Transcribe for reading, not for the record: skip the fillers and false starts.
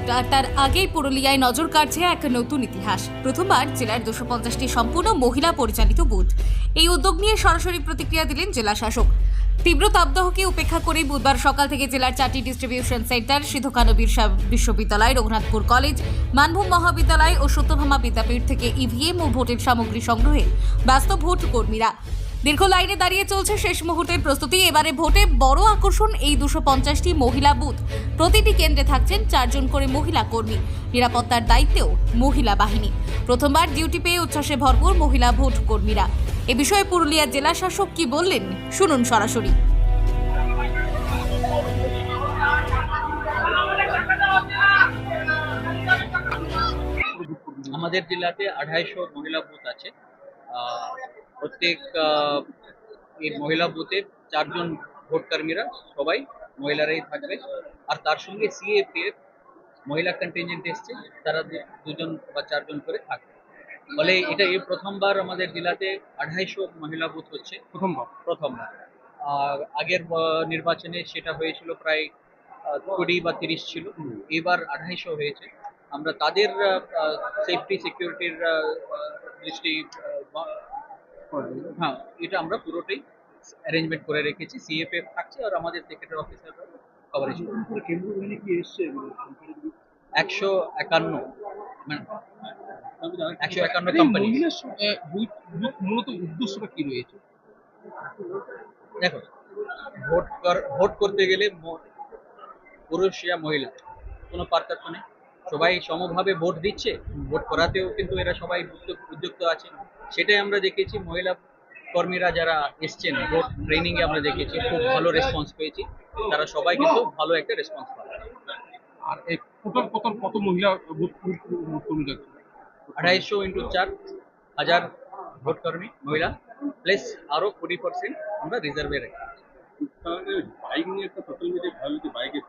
Booth, আর তার আগেই পুরুলিয়ায় নজর কাটছে এক নতুন ইতিহাস। প্রথমবার জেলার 250টি সম্পূর্ণ মহিলা পরিচালিত বুথ। এই উদ্যোগ নিয়ে সরাসরি প্রতিক্রিয়া দিলেন জেলা শাসক। তীব্র তাপদাহকে উপেক্ষা করে বুধবার সকাল থেকে জেলার 4টি ডিস্ট্রিবিউশন সেন্টার, সিধু-কানু বিশ্ববিদ্যালয়, রঘুনাথপুর কলেজ, মানভূম মহাবিদ্যালয় ও সত্যভামা বিদ্যাপীঠ থেকে ইভিএম ও ভোটের সামগ্রী সংগ্রহে ব্যস্ত ভোট কর্মীরা। দীর্ঘ লাইনে দাঁড়িয়ে চলছে শেষ মুহূর্তের প্রস্তুতি। এবারে ভোটে বড় আকর্ষণ এই 250টি মহিলা বুথ। প্রতিটি কেন্দ্রে থাকছেন 4 জন করে মহিলা কর্মী। নিরাপত্তার দায়িত্বেও মহিলা বাহিনী। প্রথমবার ডিউটি পেয়ে উচ্ছ্বাসে ভরপুর মহিলা ভোট কর্মীরা। এ বিষয়ে পুরুলিয়া জেলা শাসক কি বললেন শুনুন সরাসরি। আমাদের জেলাতে 250 মহিলা বুথ আছে। প্রত্যেক এই মহিলা বুথে 4 জন ভোটকর্মীরা সবাই মহিলারাই থাকবে। আর তার সঙ্গে সিএপিএফ মহিলা কন্টিনজেন্ট এসছে, তারা 2 জন বা 4 জন করে থাকবে। ফলে এটা এই প্রথমবার আমাদের জেলাতে 250 মহিলা বুথ হচ্ছে। প্রথমবার আর আগের নির্বাচনে সেটা হয়েছিল প্রায় 20 বা 30 ছিল। এবার 250 হয়েছে। আমরা তাদের সেফটি সিকিউরিটির দৃষ্টি হ্যাঁ, এটা আমরা পুরোটাই অ্যারেঞ্জমেন্ট করে রেখেছি। সিএফএফ থাকছে আর আমাদের সেক্রেটারি অফিসাররা কভারেজ করবে। কেন্দ্র বাহিনী কি এসছে 151 মানে 151 কোম্পানি। মহিলার সঙ্গে বুথ মূলত উদ্দেশ্যটা কি রয়েছে? দেখো, ভোট করতে গেলে পুরুষ ইয়া মহিলা কোনো পার্থক্য নেই, সবাই সমভাবে ভোট দিচ্ছে। ভোট করাতেও কিন্তু এরা সবাই উদ্যুক্ত আছে। সেটাই আমরা দেখেছি। মহিলা কর্মীরা যারা এসছেন ভোট ট্রেনিংয়ে আমরা দেখেছি খুব ভালো রেসপন্স পেয়েছি। তারা সবাই কিন্তু ভালো একটা রেসপন্স পাচ্ছে। আর এই টোটাল কত মহিলা বুথ কর্মী যাচ্ছে? 250 ইন্টু 4,000 ভোট কর্মী মহিলা প্লাস আরো 20% আমরা রিজার্ভে রাখি। বাইক নিয়ে একটা সোশ্যাল মিডিয়ায় ভালো বাইকে